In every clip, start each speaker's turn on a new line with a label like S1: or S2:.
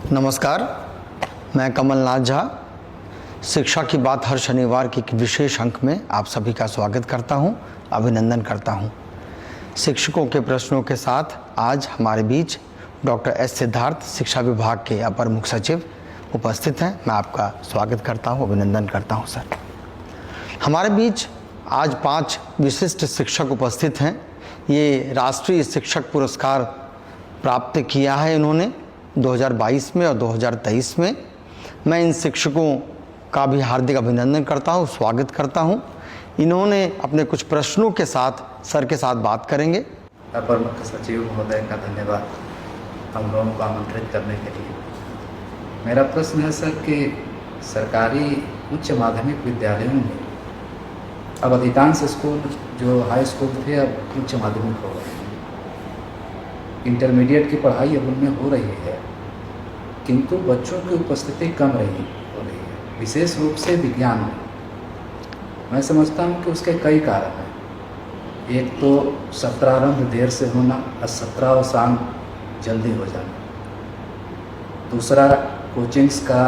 S1: नमस्कार, मैं कमलनाथ झा। शिक्षा की बात हर शनिवार के एक विशेष अंक में आप सभी का स्वागत करता हूं, अभिनंदन करता हूं। शिक्षकों के प्रश्नों के साथ आज हमारे बीच डॉक्टर एस सिद्धार्थ, शिक्षा विभाग के अपर मुख्य सचिव उपस्थित हैं। मैं आपका स्वागत करता हूं, अभिनंदन करता हूं सर। हमारे बीच आज 5 विशिष्ट शिक्षक उपस्थित हैं। ये राष्ट्रीय शिक्षक पुरस्कार प्राप्त किया है इन्होंने 2022 में और 2023 में। मैं इन शिक्षकों का भी हार्दिक अभिनंदन करता हूं, स्वागत करता हूं। इन्होंने अपने कुछ प्रश्नों के साथ सर के साथ बात करेंगे।
S2: अपर मुख्य सचिव महोदय का धन्यवाद हम लोगों को आमंत्रित करने के लिए। मेरा प्रश्न है सर कि सरकारी उच्च माध्यमिक विद्यालयों में अब अधिकांश स्कूल जो हाई स्कूल थे अब उच्च माध्यमिक हो गए हैं। इंटरमीडिएट की पढ़ाई अब उनमें हो रही है, किंतु बच्चों की उपस्थिति कम हो रही है, विशेष रूप से विज्ञान में। मैं समझता हूँ कि उसके कई कारण हैं। एक तो सत्रारंभ देर से होना और सत्रावसान जल्दी हो जाना। दूसरा, कोचिंग्स का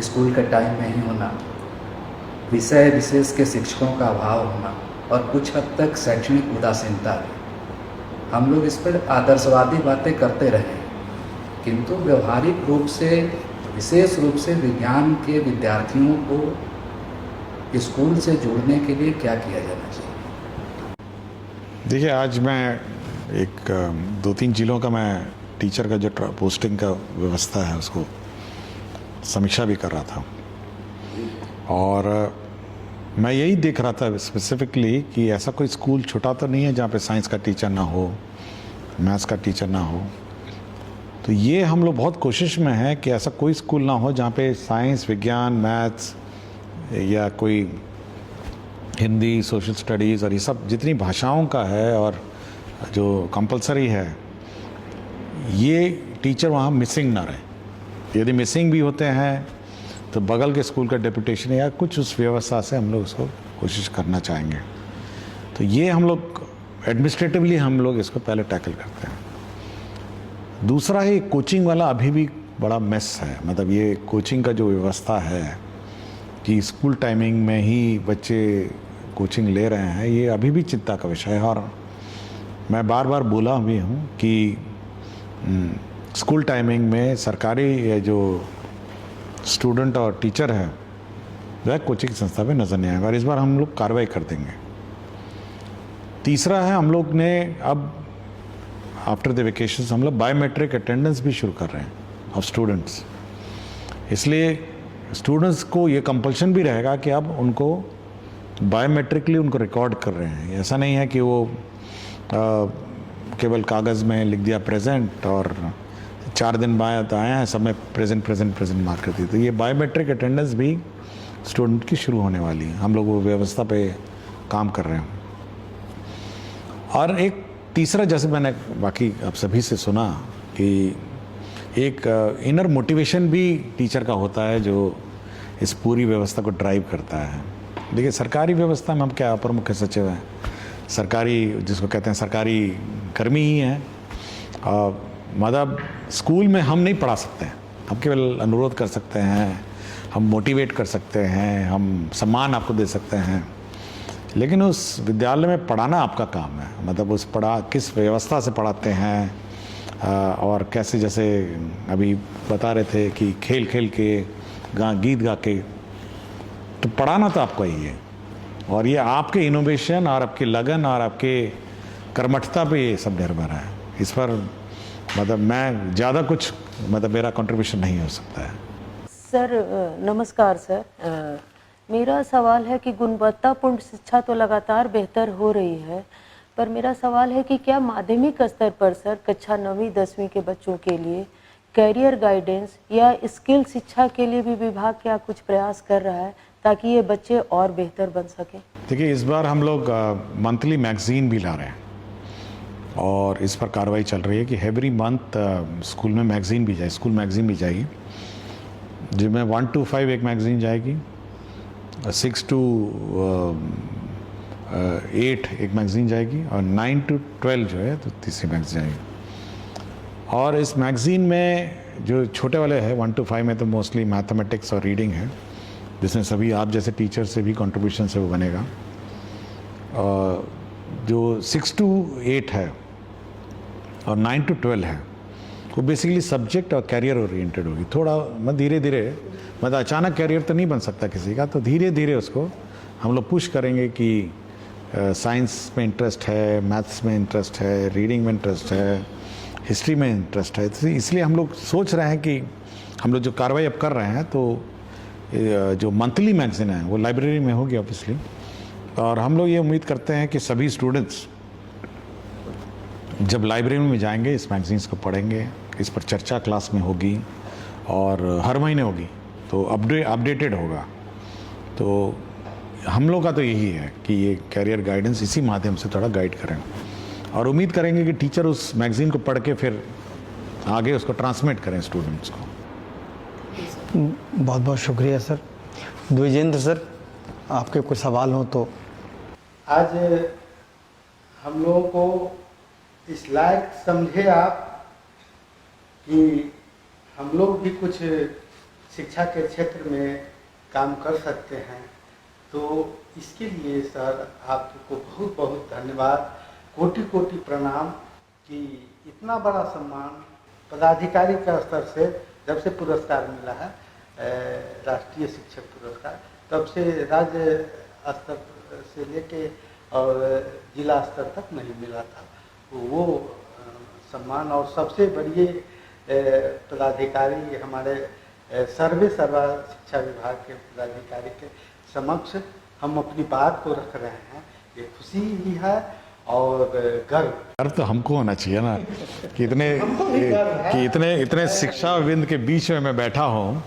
S2: स्कूल के टाइम में ही होना, विषय विशेष के शिक्षकों का अभाव होना और कुछ हद तक शैक्षणिक उदासीनता। हम लोग इस पर आदर्शवादी बातें करते रहे, किंतु व्यवहारिक रूप से, विशेष रूप से विज्ञान के विद्यार्थियों को स्कूल से जोड़ने के लिए क्या किया जाना चाहिए?
S3: देखिए, आज मैं 2-3 जिलों का मैं टीचर का जो पोस्टिंग का व्यवस्था है उसको समीक्षा भी कर रहा था, और मैं यही देख रहा था स्पेसिफिकली कि ऐसा कोई स्कूल छोटा तो नहीं है जहाँ पे साइंस का टीचर ना हो, मैथ्स का टीचर ना हो। तो ये हम लोग बहुत कोशिश में हैं कि ऐसा कोई स्कूल ना हो जहाँ पे साइंस, विज्ञान, मैथ्स या कोई हिंदी, सोशल स्टडीज़ और ये सब जितनी भाषाओं का है और जो कंपलसरी है, ये टीचर वहाँ मिसिंग ना रहे। यदि मिसिंग भी होते हैं तो बगल के स्कूल का डेपुटेशन या कुछ उस व्यवस्था से हम लोग उसको कोशिश करना चाहेंगे। तो ये हम लोग एडमिनिस्ट्रेटिवली हम लोग इसको पहले टैकल करते हैं। दूसरा है, कोचिंग वाला अभी भी बड़ा मेस है। मतलब ये कोचिंग का जो व्यवस्था है कि स्कूल टाइमिंग में ही बच्चे कोचिंग ले रहे हैं, ये अभी भी चिंता का विषय है। और मैं बार बार बोला भी हूँ कि स्कूल टाइमिंग में सरकारी जो स्टूडेंट और टीचर है वह कोचिंग संस्था में नज़र नहीं आएगा, और इस बार हम लोग कार्रवाई कर देंगे। तीसरा है, हम लोग ने अब आफ्टर द वेकेशंस हम लोग बायोमेट्रिक अटेंडेंस भी शुरू कर रहे हैं ऑफ स्टूडेंट्स। इसलिए स्टूडेंट्स को ये कंपल्शन भी रहेगा कि अब उनको बायोमेट्रिकली उनको रिकॉर्ड कर रहे हैं। ऐसा नहीं है कि वो केवल कागज़ में लिख दिया प्रेजेंट और 4 दिन बाद आए हैं सब में प्रेजेंट मार्क कर दी। तो ये बायोमेट्रिक अटेंडेंस भी स्टूडेंट की शुरू होने वाली है। हम लोग वो व्यवस्था पे काम कर रहे हैं। और एक तीसरा, जैसे मैंने बाकी आप सभी से सुना कि एक इनर मोटिवेशन भी टीचर का होता है जो इस पूरी व्यवस्था को ड्राइव करता है। देखिए, सरकारी व्यवस्था में हम क्या अपर मुख्य सचिव हैं, सरकारी जिसको कहते हैं सरकारी कर्मी ही हैं। मतलब स्कूल में हम नहीं पढ़ा सकते हैं, हम केवल अनुरोध कर सकते हैं, हम मोटिवेट कर सकते हैं, हम सम्मान आपको दे सकते हैं, लेकिन उस विद्यालय में पढ़ाना आपका काम है। मतलब उस किस व्यवस्था से पढ़ाते हैं और कैसे, जैसे अभी बता रहे थे कि खेल खेल के, गीत गा के, तो पढ़ाना तो आपका ही है। और ये आपके इनोवेशन और आपकी लगन और आपके कर्मठता पे ये सब निर्भर है। इस पर मतलब मैं ज़्यादा कुछ, मतलब मेरा कंट्रीब्यूशन नहीं हो सकता है।
S4: सर नमस्कार सर, मेरा सवाल है कि गुणवत्तापूर्ण शिक्षा तो लगातार बेहतर हो रही है, पर मेरा सवाल है कि क्या माध्यमिक स्तर पर सर कक्षा 9वीं 10वीं के बच्चों के लिए कैरियर गाइडेंस या स्किल शिक्षा के लिए भी विभाग क्या कुछ प्रयास कर रहा है ताकि ये बच्चे और बेहतर बन सकें?
S3: देखिए, इस बार हम लोग मंथली मैगजीन भी ला रहे हैं और इस पर कार्रवाई चल रही है कि एवरी मंथ स्कूल में मैगजीन भी जाए, स्कूल मैगजीन भी जाएगी, जिसमें 1 to 5 एक मैगजीन जाएगी, 6 to 8 एक मैगजीन जाएगी और 9 to 12 जो है तो तीसरी मैगजीन जाएगी। और इस मैगजीन में जो छोटे वाले हैं 1 to 5 में तो मोस्टली मैथमेटिक्स और रीडिंग है, जिसमें सभी आप जैसे टीचर से भी कंट्रीब्यूशन से वो बनेगा। जो 6 to 8 है और 9 to 12 है वो बेसिकली सब्जेक्ट और कैरियर ओरिएंटेड होगी। थोड़ा मतलब धीरे धीरे, मतलब अचानक कैरियर तो नहीं बन सकता किसी का, तो धीरे धीरे उसको हम लोग पुश करेंगे कि साइंस में इंटरेस्ट है, मैथ्स में इंटरेस्ट है, रीडिंग में इंटरेस्ट है, हिस्ट्री में इंटरेस्ट है। तो इसलिए हम लोग सोच रहे हैं कि हम लोग जो कार्रवाई अब कर रहे हैं तो जो मंथली मैगज़ीन है वो लाइब्रेरी में होगी ऑब्वियसली, और हम लोग ये उम्मीद करते हैं कि सभी स्टूडेंट्स जब लाइब्रेरी में जाएंगे इस मैगज़ीन्स को पढ़ेंगे, इस पर चर्चा क्लास में होगी और हर महीने होगी, तो अपडेटेड होगा। तो हम लोग का तो यही है कि ये कैरियर गाइडेंस इसी माध्यम से थोड़ा गाइड करें, और उम्मीद करेंगे कि टीचर उस मैगज़ीन को पढ़ के फिर आगे उसको ट्रांसमिट करें स्टूडेंट्स को।
S1: बहुत बहुत शुक्रिया सर। द्विजेंद्र सर, आपके कोई सवाल हो तो।
S5: आज हम लोगों को इस लायक समझे आप कि हम लोग भी कुछ शिक्षा के क्षेत्र में काम कर सकते हैं, तो इसके लिए सर आपको बहुत बहुत धन्यवाद, कोटि कोटि प्रणाम कि इतना बड़ा सम्मान पदाधिकारी के स्तर से जब से पुरस्कार मिला है, राष्ट्रीय शिक्षक पुरस्कार, तब से राज्य स्तर से लेके और जिला स्तर तक नहीं मिला था। वो सम्मान और सबसे बड़ी पदाधिकारी हमारे सर्वा शिक्षा विभाग के पदाधिकारी के समक्ष हम अपनी बात को रख रहे हैं। ये खुशी ही है और गर्व
S3: तो हमको होना चाहिए ना कि इतने शिक्षाविद के बीच में मैं बैठा हूँ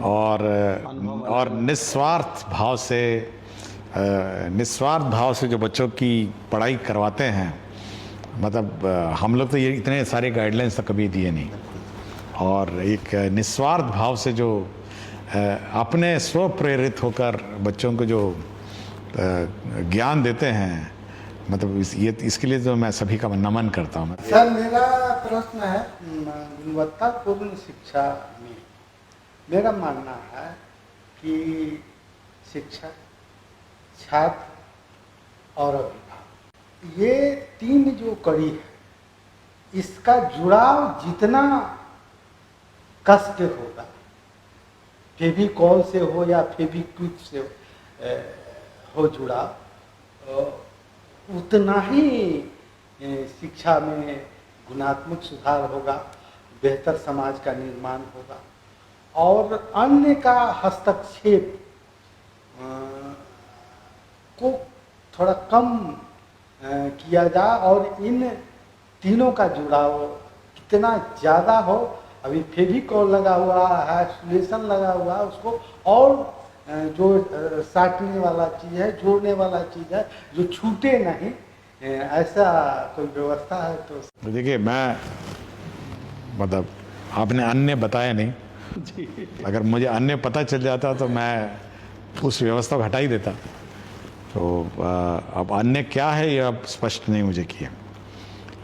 S3: और निस्वार्थ भाव से जो बच्चों की पढ़ाई करवाते हैं, मतलब हम लोग तो ये इतने सारे गाइडलाइंस तो कभी दिए नहीं, और एक निस्वार्थ भाव से जो अपने स्व प्रेरित होकर बच्चों को जो ज्ञान देते हैं, मतलब इसके लिए जो मैं सभी का नमन करता हूँ।
S5: सर मेरा प्रश्न है, गुणवत्तापूर्ण शिक्षा में मेरा मानना है कि शिक्षक, छात्र और अभिभावक, ये तीन जो कड़ी है, इसका जुड़ाव जितना कस के होगा, फेविकॉल से हो या फेविक्विक से हो जुड़ाव, उतना ही शिक्षा में गुणात्मक सुधार होगा, बेहतर समाज का निर्माण होगा, और अन्य का हस्तक्षेप को थोड़ा कम किया जाए, और इन तीनों का जुड़ाव कितना ज़्यादा हो। अभी फेविकॉल लगा हुआ है, सोल्यूशन लगा हुआ है, उसको और जो साटने वाला चीज़ है, जोड़ने वाला चीज़ है, जो छूटे नहीं, ऐसा कोई व्यवस्था है तो।
S3: देखिए, मैं मतलब आपने अन्य बताया नहीं, अगर मुझे अन्य पता चल जाता तो मैं उस व्यवस्था को हटा ही देता। तो अब अन्य क्या है ये अब स्पष्ट नहीं मुझे किया,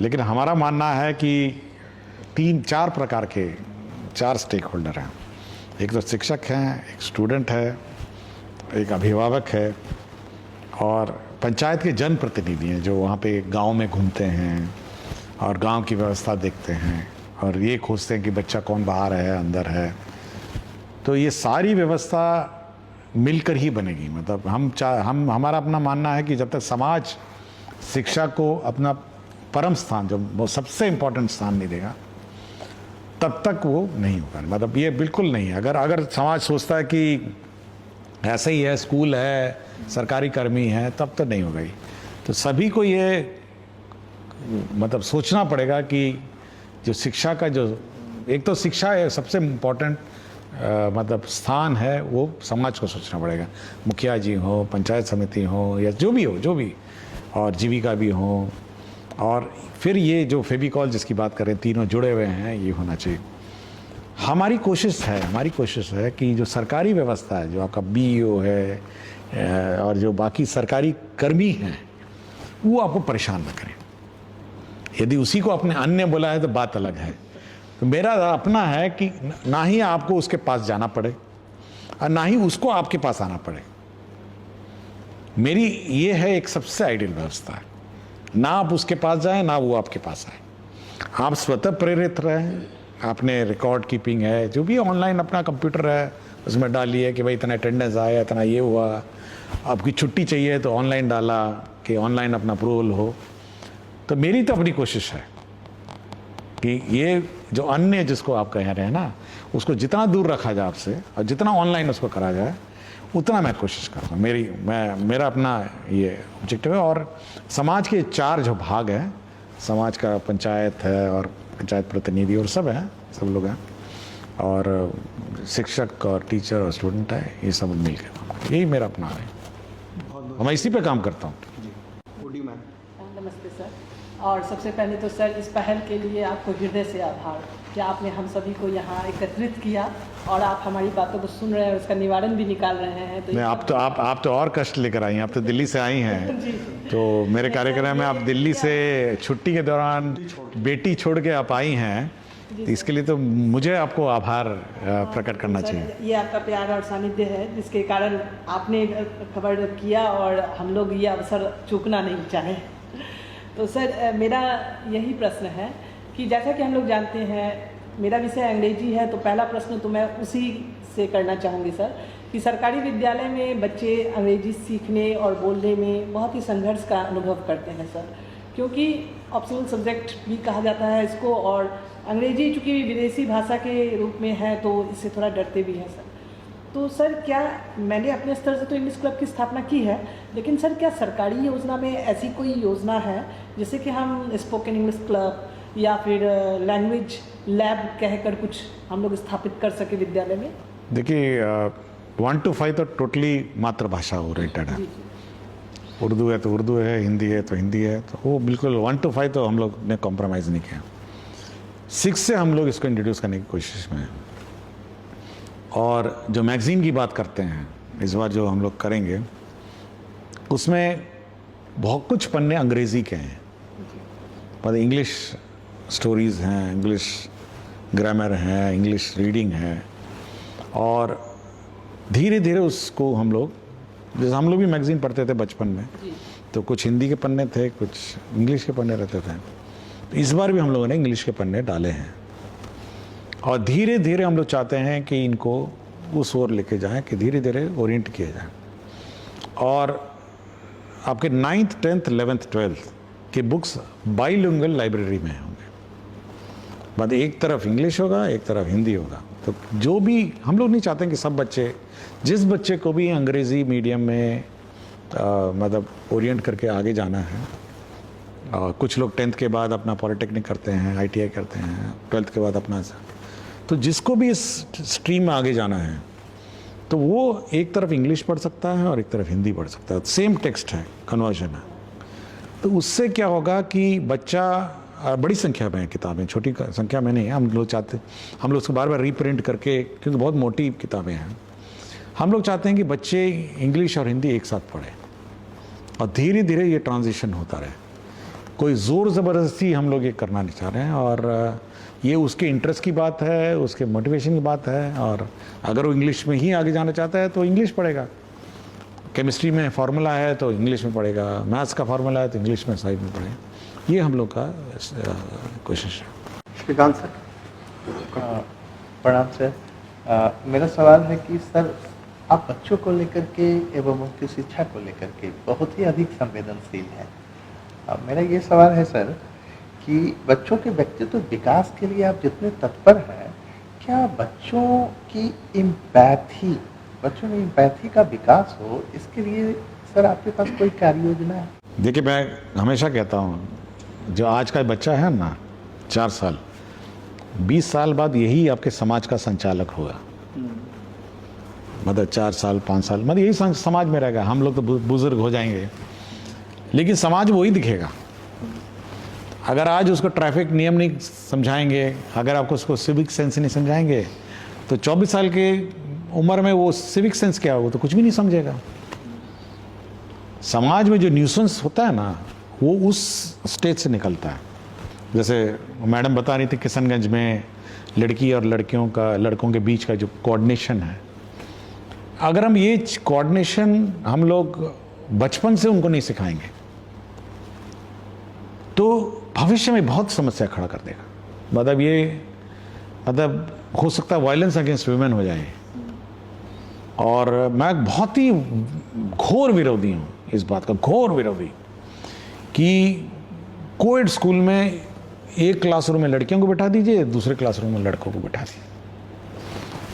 S3: लेकिन हमारा मानना है कि 3-4 प्रकार के 4 स्टेक होल्डर हैं। एक तो शिक्षक हैं, एक स्टूडेंट है, एक अभिभावक है, और पंचायत के जनप्रतिनिधि हैं जो वहाँ पे गांव में घूमते हैं और गांव की व्यवस्था देखते हैं और ये खोजते हैं कि बच्चा कौन बाहर है अंदर है। तो ये सारी व्यवस्था मिलकर ही बनेगी। मतलब हमारा अपना मानना है कि जब तक समाज शिक्षा को अपना परम स्थान, जो वो सबसे इम्पोर्टेंट स्थान नहीं देगा, तब तक वो नहीं होगा। मतलब ये बिल्कुल नहीं है। अगर समाज सोचता है कि ऐसा ही है, स्कूल है, सरकारी कर्मी है, तब तो नहीं होगा ही। तो सभी को ये मतलब सोचना पड़ेगा कि जो शिक्षा का जो एक तो शिक्षा है सबसे इम्पोर्टेंट मतलब स्थान है, वो समाज को सोचना पड़ेगा। मुखिया जी हो, पंचायत समिति हो, या जो भी, और जीविका भी हो, और फिर ये जो फेविकॉल जिसकी बात करें, तीनों जुड़े हुए हैं, ये होना चाहिए। हमारी कोशिश है कि जो सरकारी व्यवस्था है, जो आपका BEO है और जो बाकी सरकारी कर्मी हैं, वो आपको परेशान न करें। यदि उसी को अपने अन्य बोला है तो बात अलग है। तो मेरा अपना है कि ना ही आपको उसके पास जाना पड़े और ना ही उसको आपके पास आना पड़े। मेरी ये है एक सबसे आइडियल व्यवस्था है, ना आप उसके पास जाएं ना वो आपके पास आए। आप स्वतः प्रेरित रहें, आपने रिकॉर्ड कीपिंग है, जो भी ऑनलाइन अपना कंप्यूटर है उसमें डालिए कि भाई इतना अटेंडेंस आया, इतना ये हुआ। आपकी छुट्टी चाहिए तो ऑनलाइन डाला कि ऑनलाइन अपना अप्रूवल हो। तो मेरी तो अपनी कोशिश है कि ये जो अन्य जिसको आप कह रहे हैं ना, उसको जितना दूर रखा जाए आपसे और जितना ऑनलाइन उसको करा जाए उतना मैं कोशिश कर रहा हूँ। मेरा अपना ये ऑब्जेक्टिव है। और समाज के 4 जो भाग हैं, समाज का पंचायत है और पंचायत प्रतिनिधि और सब हैं, सब लोग हैं, और शिक्षक और टीचर और स्टूडेंट है, ये सब मिल के यही मेरा अपना है। मैं इसी पे काम करता हूँ।
S6: नमस्ते सर। और सबसे पहले तो सर इस पहल के लिए आपको हृदय से आभार कि आपने हम सभी को यहाँ एकत्रित किया और आप हमारी बातों को सुन रहे हैं और उसका निवारण भी निकाल रहे हैं। तो
S3: नहीं, आप तो और कष्ट लेकर आई हैं। आप तो दिल्ली से आई हैं। तो मेरे कार्यक्रम में आप दिल्ली से छुट्टी के दौरान बेटी छोड़ के आप आई हैं, तो इसके लिए तो मुझे आपको आभार प्रकट करना चाहिए।
S6: ये आपका प्यार और सानिध्य है जिसके कारण आपने खबर किया और हम लोग ये अवसर चूकना नहीं चाहे। तो सर मेरा यही प्रश्न है कि जैसा कि हम लोग जानते हैं मेरा विषय अंग्रेजी है, तो पहला प्रश्न तो मैं उसी से करना चाहूँगी सर कि सरकारी विद्यालय में बच्चे अंग्रेजी सीखने और बोलने में बहुत ही संघर्ष का अनुभव करते हैं सर, क्योंकि ऑप्शनल सब्जेक्ट भी कहा जाता है इसको, और अंग्रेजी चूँकि विदेशी भाषा के रूप में है तो इससे थोड़ा डरते भी हैं सर। तो सर क्या मैंने अपने स्तर से तो इंग्लिश क्लब की स्थापना की है, लेकिन सर क्या सरकारी योजना में ऐसी कोई योजना है जैसे कि हम स्पोकन इंग्लिश क्लब या फिर लैंग्वेज लैब कहकर कुछ हम लोग स्थापित कर सके विद्यालय में?
S3: देखिए 1 to 5 तो टोटली मातृभाषा ओरिएंटेड है। उर्दू है तो उर्दू है, हिंदी है तो हिंदी है, तो वो बिल्कुल 1 to 5 तो हम लोग ने कॉम्प्रोमाइज़ नहीं किया। 6 से हम लोग इसको इंट्रोड्यूस करने की कोशिश में हैं। और जो मैगज़ीन की बात करते हैं इस बार जो हम लोग करेंगे, उसमें बहुत कुछ पन्ने अंग्रेज़ी के हैं, मतलब इंग्लिश स्टोरीज़ हैं, इंग्लिश ग्रामर है, इंग्लिश रीडिंग है। और धीरे धीरे उसको हम लोग, जैसे हम लोग भी मैगज़ीन पढ़ते थे बचपन में, तो कुछ हिंदी के पन्ने थे, कुछ इंग्लिश के पन्ने रहते थे। तो इस बार भी हम लोगों ने इंग्लिश के पन्ने डाले हैं और धीरे धीरे हम लोग चाहते हैं कि इनको उस ओर लेके जाएं कि धीरे धीरे ओरिएंट किए जाएं। और आपके 9th 10th 11th 12th के बुक्स बाइलिंगुअल लाइब्रेरी में होंगे, मतलब एक तरफ इंग्लिश होगा एक तरफ हिंदी होगा। तो जो भी हम लोग नहीं चाहते कि सब बच्चे, जिस बच्चे को भी अंग्रेज़ी मीडियम में मतलब ओरिएंट करके आगे जाना है, कुछ लोग 10th के बाद अपना पॉलिटेक्निक करते हैं, ITI करते हैं, 12th के बाद अपना, तो जिसको भी इस स्ट्रीम में आगे जाना है तो वो एक तरफ इंग्लिश पढ़ सकता है और एक तरफ हिंदी पढ़ सकता है। सेम टेक्स्ट है, कन्वर्जन है। तो उससे क्या होगा कि बच्चा, बड़ी संख्या में किताबें, छोटी संख्या में नहीं है, हम लोग चाहते, हम लोग उसको बार बार रीप्रिंट करके, क्योंकि बहुत मोटी किताबें हैं, हम लोग चाहते हैं कि बच्चे इंग्लिश और हिंदी एक साथ पढ़ें और धीरे धीरे ये ट्रांजिशन होता रहे। कोई ज़ोर ज़बरदस्ती हम लोग ये करना नहीं चाह रहे हैं, और ये उसके इंटरेस्ट की बात है, उसके मोटिवेशन की बात है। और अगर वो इंग्लिश में ही आगे जाना चाहता है तो इंग्लिश पढ़ेगा, केमिस्ट्री में फार्मूला है तो इंग्लिश में पढ़ेगा, मैथ्स का फार्मूला है तो इंग्लिश में साइड में पढ़ेगा। ये हम लोग का कोशिश है।
S5: श्रीकांत सर।
S7: प्रणाम सर। मेरा सवाल है कि सर आप बच्चों को लेकर के एवं उनकी शिक्षा को लेकर के बहुत ही अधिक संवेदनशील हैं। मेरा ये सवाल है सर कि बच्चों के व्यक्तित्व विकास के लिए आप जितने तत्पर हैं, क्या बच्चों में इम्पैथी का विकास हो, इसके लिए सर आपके पास कोई कार्य योजना है?
S3: देखिए, मैं हमेशा कहता हूँ, जो आज का बच्चा है ना 4 साल, 20 साल बाद यही आपके समाज का संचालक होगा। मतलब 4 साल 5 साल मतलब यही समाज में रहेगा। हम लोग तो बुजुर्ग हो जाएंगे, लेकिन समाज वही दिखेगा। अगर आज उसको ट्रैफिक नियम नहीं समझाएंगे, अगर आपको उसको सिविक सेंस नहीं समझाएंगे, तो 24 साल के उम्र में वो सिविक सेंस क्या हो, तो कुछ भी नहीं समझेगा। समाज में जो न्यूसेंस होता है ना, वो उस स्टेज से निकलता है। जैसे मैडम बता रही थी, किशनगंज में लड़की और लड़कों के बीच का जो कोऑर्डिनेशन है, अगर हम ये कोऑर्डिनेशन हम लोग बचपन से उनको नहीं सिखाएंगे तो भविष्य में बहुत समस्या खड़ा कर देगा। मतलब हो सकता है वायलेंस अगेंस्ट वुमेन हो जाए। और मैं बहुत ही घोर विरोधी हूँ इस बात का, घोर विरोधी, कि कोएड स्कूल में एक क्लासरूम में लड़कियों को बैठा दीजिए, दूसरे क्लासरूम में लड़कों को बैठा दीजिए।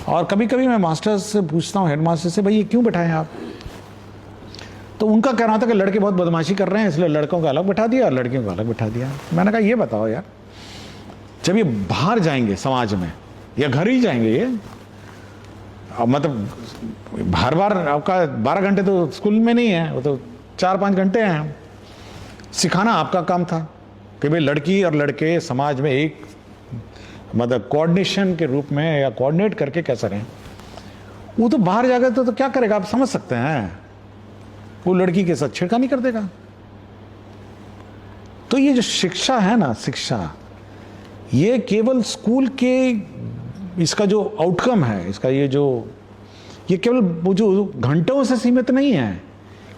S3: और कभी कभी मैं मास्टर्स से पूछता हूँ, हेडमास्टर से, भाई ये क्यों बैठाएं आप? तो उनका कहना था कि लड़के बहुत बदमाशी कर रहे हैं इसलिए लड़कों को अलग बैठा दिया और लड़कियों को अलग बैठा दिया। मैंने कहा ये बताओ यार, जब ये बाहर जाएंगे समाज में या घर ही जाएंगे ये, मतलब हर बार आपका 12 घंटे तो स्कूल में नहीं है, वो तो 4-5 घंटे हैं। सिखाना आपका काम था कि भाई लड़की और लड़के समाज में एक मतलब कोऑर्डिनेशन के रूप में या कोऑर्डिनेट करके कैसे रहें। वो तो बाहर जाकर तो क्या करेगा आप समझ सकते हैं, वो लड़की के साथ छेड़खानी कर देगा। तो ये जो शिक्षा है ना, शिक्षा, ये केवल स्कूल के इसका जो आउटकम है, इसका ये केवल वो जो घंटों से सीमित नहीं है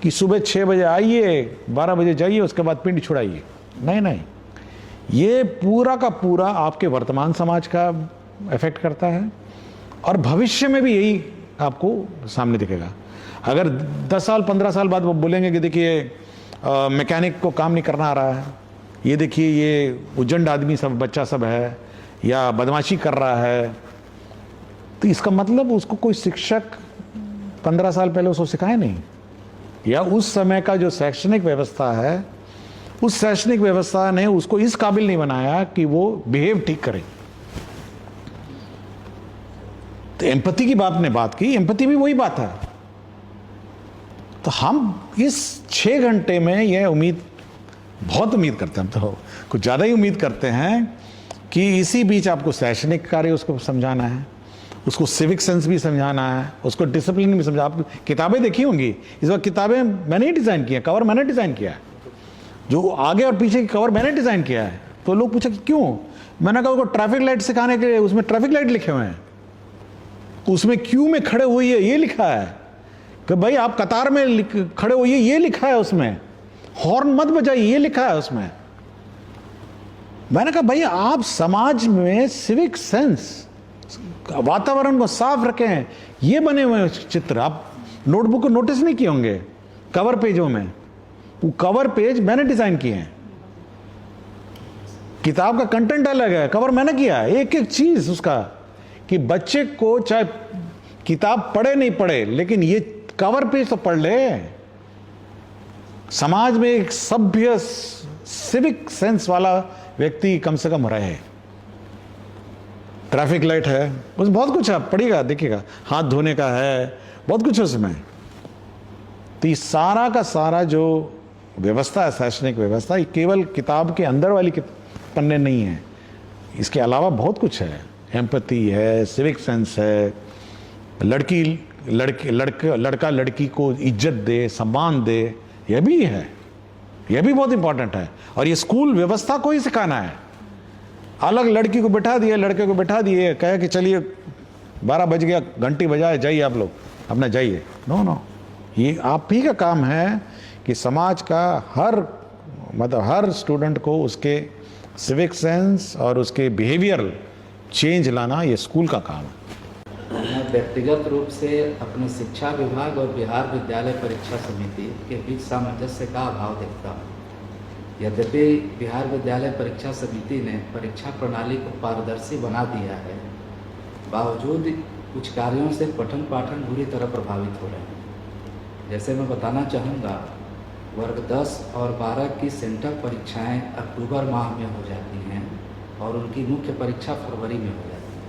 S3: कि सुबह 6 बजे आइए 12 बजे जाइए उसके बाद पिंड छुड़ाइए। नहीं, ये पूरा का पूरा आपके वर्तमान समाज का इफेक्ट करता है और भविष्य में भी यही आपको सामने दिखेगा। अगर 10 साल 15 साल बाद वो बोलेंगे कि देखिए मैकेनिक को काम नहीं करना आ रहा है, ये देखिए ये उजंड आदमी सब बच्चा सब है या बदमाशी कर रहा है, तो इसका मतलब उसको कोई शिक्षक 15 साल पहले उसको सिखाए नहीं, या उस समय का जो शैक्षणिक व्यवस्था है उस शैक्षणिक व्यवस्था ने उसको इस काबिल नहीं बनाया कि वो बिहेव ठीक करे। तो एम्पैथी की आपने बात की, एम्पैथी भी वही बात है। तो हम इस 6 घंटे में यह बहुत उम्मीद करते हैं, हम तो कुछ ज़्यादा ही उम्मीद करते हैं कि इसी बीच आपको शैक्षणिक कार्य उसको समझाना है, उसको सिविक सेंस भी समझाना है, उसको डिसिप्लिन भी समझा। आप किताबें देखी होंगी, इस बार किताबें मैंने ही डिज़ाइन किया, कवर मैंने डिज़ाइन किया है, जो आगे और पीछे की कवर मैंने डिज़ाइन किया है। तो लोग पूछे कि क्यों, मैंने कहा उसको ट्रैफिक लाइट सिखाने के लिए, उसमें ट्रैफिक लाइट लिखे हुए हैं, उसमें क्यू में खड़े हुई है ये लिखा है कि भाई आप कतार में खड़े होइए ये लिखा है, उसमें हॉर्न मत बजाइए ये लिखा है उसमें। मैंने कहा भाई आप समाज में सिविक सेंस, वातावरण को साफ रखें, ये बने हुए चित्र आप नोटबुक को नोटिस नहीं किए होंगे कवर पेजों में, वो कवर पेज मैंने डिजाइन किए हैं। किताब का कंटेंट अलग है, कवर मैंने किया है, एक एक चीज उसका, कि बच्चे को चाहे किताब पढ़े नहीं पढ़े लेकिन ये कवर पेज तो पढ़ ले। समाज में एक सभ्य सिविक सेंस वाला व्यक्ति कम से कम रहे। ट्रैफिक लाइट है, उसमें बहुत कुछ है, पढ़िएगा देखिएगा, हाथ धोने का है, बहुत कुछ उसमें। तो ये सारा का सारा जो व्यवस्था है, शैक्षणिक व्यवस्था, ये केवल किताब के अंदर वाली पन्ने नहीं है, इसके अलावा बहुत कुछ है। एम्पैथी है, सिविक सेंस है, लड़का लड़की को इज्जत दे, सम्मान दे, यह भी है, यह भी बहुत इंपॉर्टेंट है। और ये स्कूल व्यवस्था को ही सिखाना है। अलग लड़की को बैठा दिए, लड़के को बैठा दिए, कहे कि चलिए 12 बज गया, घंटी बजाए, जाइए आप लोग अपना जाइए। नो, ये आप ही का काम है कि समाज का हर स्टूडेंट को उसके सिविक सेंस और उसके बिहेवियर चेंज लाना, ये स्कूल का काम है।
S2: मैं व्यक्तिगत रूप से अपने शिक्षा विभाग और बिहार विद्यालय परीक्षा समिति के बीच सामंजस्य का अभाव देखता हूँ। यद्यपि बिहार विद्यालय परीक्षा समिति ने परीक्षा प्रणाली को पारदर्शी बना दिया है, बावजूद कुछ कार्यों से पठन पाठन बुरी तरह प्रभावित हो रहे हैं। जैसे मैं बताना चाहूँगा, वर्ग 10 और 12 की सेंटर परीक्षाएं अक्टूबर माह में हो जाती हैं और उनकी मुख्य परीक्षा फरवरी में हो जाती है।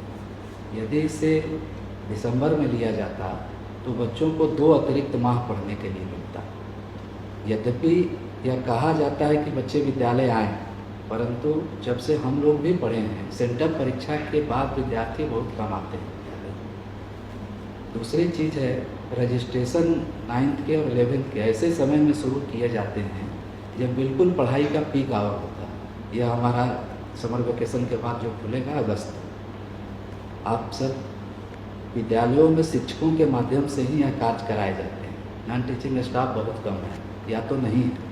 S2: यदि इसे दिसंबर में लिया जाता तो बच्चों को 2 अतिरिक्त माह पढ़ने के लिए मिलता। यद्यपि यह कहा जाता है कि बच्चे विद्यालय आएँ, परंतु जब से हम लोग भी पढ़े हैं, सेंटर परीक्षा के बाद विद्यार्थी बहुत कम आते हैं विद्यालय। दूसरी चीज़ है, रजिस्ट्रेशन 9th के और 11th के ऐसे समय में शुरू किए जाते हैं जब बिल्कुल पढ़ाई का पीक आवर होता है। यह हमारा समर वेकेशन के बाद जो खुलेगा अगस्त, आप सर विद्यालयों में शिक्षकों के माध्यम से ही यह कार्य कराए जाते हैं, नॉन टीचिंग स्टाफ बहुत कम है या तो नहीं है,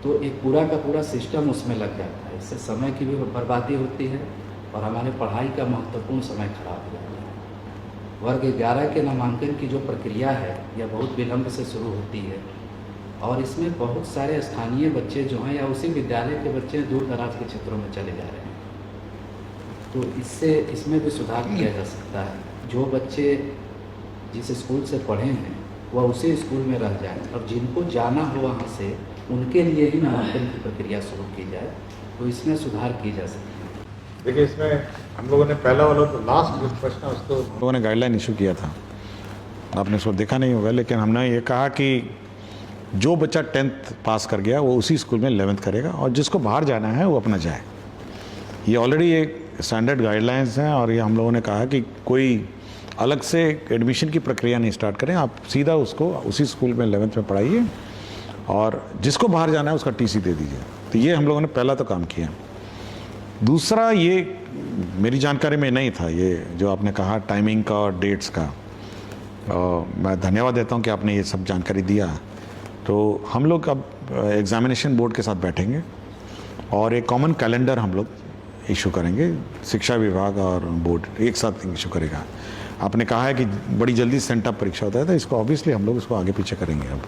S2: तो एक पूरा का पूरा सिस्टम उसमें लग जाता है। इससे समय की भी बर्बादी होती है और हमारे पढ़ाई का महत्वपूर्ण समय खराब हो जाता है। वर्ग 11 के नामांकन की जो प्रक्रिया है यह बहुत विलम्ब से शुरू होती है और इसमें बहुत सारे स्थानीय बच्चे जो हैं या उसी विद्यालय के बच्चे दूर दराज के क्षेत्रों में चले जा रहे हैं, तो इसमें भी सुधार किया जा सकता है। जो बच्चे जिस स्कूल से पढ़े हैं वह उसी स्कूल में रह जाएं और जिनको जाना हो वहाँ से उनके लिए ही नामांकन की प्रक्रिया शुरू की जाए, तो इसमें सुधार की जा सकती है।
S3: देखिए, इसमें हम लोगों ने पहला वाला तो लास्ट जो प्रश्न है उसको हम लोगों ने गाइडलाइन इशू किया था, आपने उसको देखा नहीं होगा, लेकिन हमने ये कहा कि जो बच्चा 10th पास कर गया वो उसी स्कूल में 11th करेगा और जिसको बाहर जाना है वो अपना जाए। ये ऑलरेडी एक स्टैंडर्ड गाइडलाइंस हैं और ये हम लोगों ने कहा कि कोई अलग से एडमिशन की प्रक्रिया नहीं स्टार्ट करें, आप सीधा उसको उसी स्कूल में 11th में पढ़ाइए और जिसको बाहर जाना है उसका टीसी दे दीजिए। तो ये हम लोगों ने पहला तो काम किया। दूसरा, ये मेरी जानकारी में नहीं था, ये जो आपने कहा टाइमिंग का और डेट्स का, मैं धन्यवाद देता हूँ कि आपने ये सब जानकारी दिया। तो हम लोग अब एग्जामिनेशन बोर्ड के साथ बैठेंगे और एक कॉमन कैलेंडर हम लोग इशू करेंगे, शिक्षा विभाग और बोर्ड एक साथ इशू करेगा। आपने कहा है कि बड़ी जल्दी सेंटअप परीक्षा होता है, तो इसको ऑब्वियसली हम लोग इसको आगे पीछे करेंगे अब,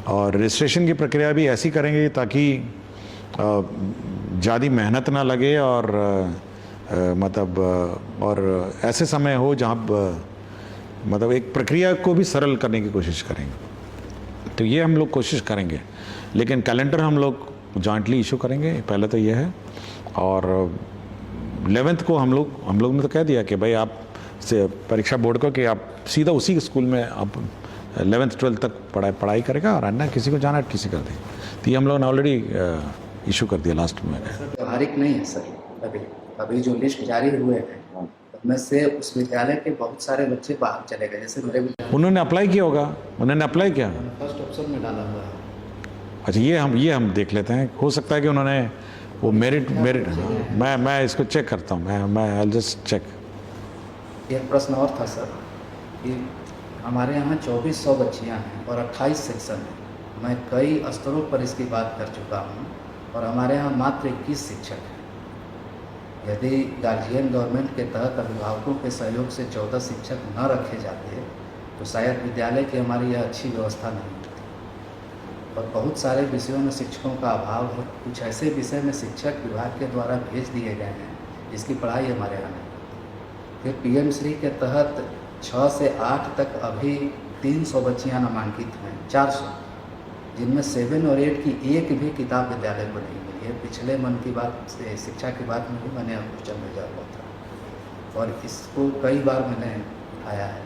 S3: और रजिस्ट्रेशन की प्रक्रिया भी ऐसी करेंगे ताकि ज़्यादा मेहनत ना लगे और मतलब और ऐसे समय हो जहाँ मतलब एक प्रक्रिया को भी सरल करने की कोशिश करेंगे। तो ये हम लोग कोशिश करेंगे, लेकिन कैलेंडर हम लोग जॉइंटली इशू करेंगे, पहले तो ये है। और 11th को हम लोग ने तो कह दिया कि भाई आप से परीक्षा बोर्ड को कि आप सीधा उसी स्कूल में आप 11th 12th तक पढ़ाई करेगा और अन्य किसी को जाना है किसी कर दें। तो ये हम लोगों ने ऑलरेडी इशू कर दिया लास्ट में।
S2: व्यवहारिक नहीं है सर, अभी जो लिस्ट जारी हुए हैं उनमें से उस विद्यालय के बहुत सारे बच्चे बाहर चले गए। जैसे मेरे
S3: उन्होंने अप्लाई किया होगा, उन्होंने अप्लाई किया,
S2: फर्स्ट ऑप्शन में डाला हुआ है।
S3: अच्छा, ये हम देख लेते हैं, हो सकता है कि उन्होंने वो मेरिट मैं इसको चेक करता हूँ, मैं आई जस्ट चेक।
S2: एक प्रश्न और था सर कि हमारे यहाँ 2400 बच्चियाँ हैं और 28 सेक्शन हैं। मैं कई स्तरों पर इसकी बात कर चुका हूँ और हमारे यहाँ मात्र 21 शिक्षक हैं। यदि गार्जियन गवर्नमेंट के तहत अभिभावकों के सहयोग से 14 शिक्षक न रखे जाते तो शायद विद्यालय की हमारी यह अच्छी व्यवस्था नहीं होती। और बहुत सारे विषयों में शिक्षकों का अभाव है। कुछ ऐसे विषय में शिक्षक विभाग के द्वारा भेज दिए गए हैं जिसकी पढ़ाई हमारे यहाँ नहीं होती। फिर पीएम श्री के तहत 6 से 8 तक अभी 300 बच्चियाँ नामांकित हैं, 400, जिनमें 7 और 8 की एक भी किताब विद्यालय को नहीं मिली है। पिछले मन की बात से शिक्षा की बात में भी मैंने क्वेश्चन भेजा हुआ था और इसको कई बार मैंने उठाया है।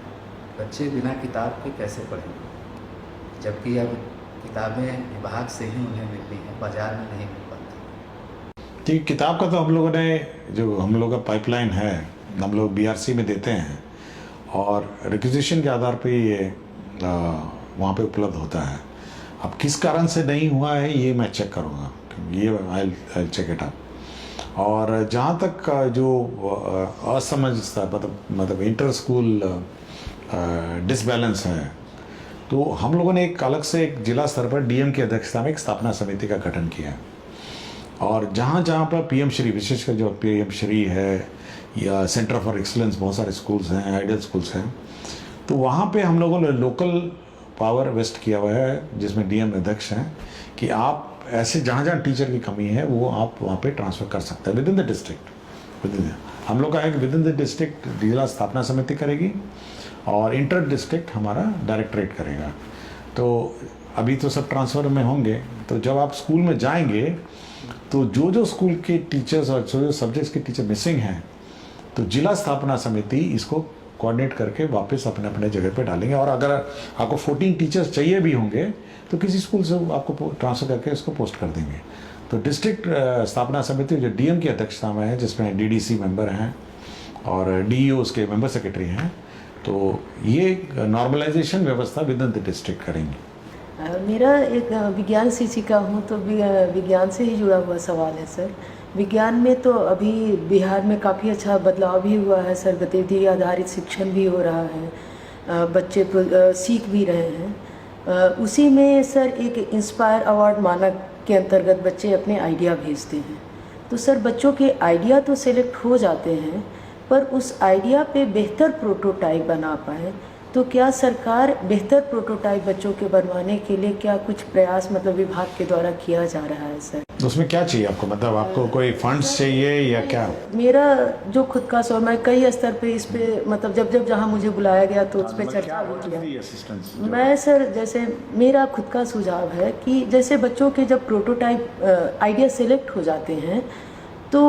S2: बच्चे बिना किताब के कैसे पढ़ेंगे, जबकि अब किताबें विभाग से ही उन्हें मिलती हैं, बाजार में नहीं मिल पाती।
S3: ठीक, किताब का तो हम लोगों ने जो हम लोग का पाइपलाइन है हम लोग बीआरसी में देते हैं और रिक्विजिशन के आधार पे ये वहाँ पे उपलब्ध होता है। अब किस कारण से नहीं हुआ है ये मैं चेक करूँगा, ये आई चेक इट अप। और जहाँ तक जो असमंजसता मतलब इंटर स्कूल डिसबैलेंस है, तो हम लोगों ने एक अलग से एक जिला स्तर पर डीएम की अध्यक्षता में एक स्थापना समिति का गठन किया और जहाँ जहाँ पर पीएम श्री, विशेषकर जो पीएम श्री है या सेंटर फॉर एक्सीलेंस, बहुत सारे स्कूल्स हैं, आइडियल स्कूल्स हैं, तो वहाँ पे हम लोगों ने लोकल पावर वेस्ट किया हुआ है जिसमें डीएम अध्यक्ष हैं कि आप ऐसे जहाँ जहाँ टीचर की कमी है वो आप वहाँ पे ट्रांसफ़र कर सकते हैं विद इन द डिस्ट्रिक्ट। हम लोग का है कि विद इन द डिस्ट्रिक्ट जिला स्थापना समिति करेगी और इंटर डिस्ट्रिक्ट हमारा डायरेक्टरेट करेगा। तो अभी तो सब ट्रांसफ़र में होंगे, तो जब आप स्कूल में जाएंगे तो जो स्कूल के टीचर्स और जो सब्जेक्ट्स के टीचर मिसिंग हैं, तो जिला स्थापना समिति इसको कोऑर्डिनेट करके वापस अपने अपने जगह पे डालेंगे। और अगर आपको 14 टीचर्स चाहिए भी होंगे तो किसी स्कूल से आपको ट्रांसफ़र करके इसको पोस्ट कर देंगे। तो डिस्ट्रिक्ट स्थापना समिति जो डीएम की अध्यक्षता में है, जिसमें डीडीसी मेंबर हैं और डीईओ उसके मेंबर सेक्रेटरी हैं, तो ये नॉर्मलाइजेशन व्यवस्था विद इन द डिस्ट्रिक्ट करेंगे।
S4: मेरा एक विज्ञान शिक्षिका हूँ, तो विज्ञान से ही जुड़ा हुआ सवाल है सर। विज्ञान में तो अभी बिहार में काफ़ी अच्छा बदलाव भी हुआ है सर, गतिविधि आधारित शिक्षण भी हो रहा है, बच्चे सीख भी रहे हैं। उसी में सर एक इंस्पायर अवार्ड मानक के अंतर्गत बच्चे अपने आइडिया भेजते हैं। तो सर बच्चों के आइडिया तो सिलेक्ट हो जाते हैं, पर उस आइडिया पे बेहतर प्रोटोटाइप बना पाए, तो क्या सरकार बेहतर प्रोटोटाइप बच्चों के बनवाने के लिए क्या कुछ प्रयास मतलब विभाग के द्वारा किया जा रहा है सर?
S3: उसमें क्या चाहिए आपको, मतलब आपको कोई फंड्स चाहिए या क्या?
S4: मेरा जो खुद का सोच, मैं कई स्तर पे इस पे मतलब जब जहाँ मुझे बुलाया गया तो उस पर चर्चा भी किया। मैं सर जैसे मेरा खुद का सुझाव है कि जैसे बच्चों के जब प्रोटोटाइप आइडिया सेलेक्ट हो जाते हैं तो